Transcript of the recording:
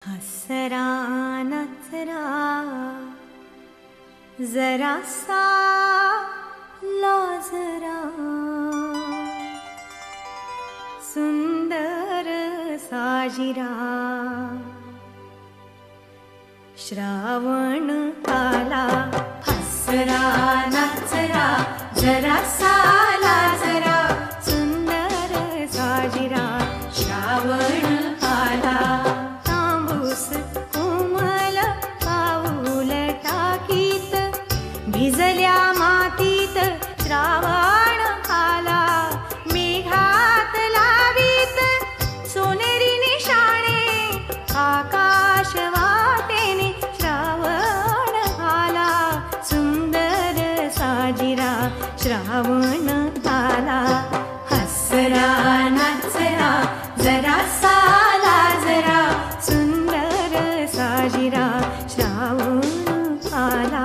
हसरा नाचरा जरासा लाजरा सुंदर साजिरा श्रावण आला हसरा नाचरा जरासा लाजरा सुंदर साजिरा श्रावण आला भिजल्या मातीत श्रावण आला मेघात लावीत सोनेरी निशाणे आकाश वाटेने श्रावण आला सुंदर साजिरा श्रावण आला हसरा नाचरा जरासा लाजरा सुंदर साजिरा श्रावण आला।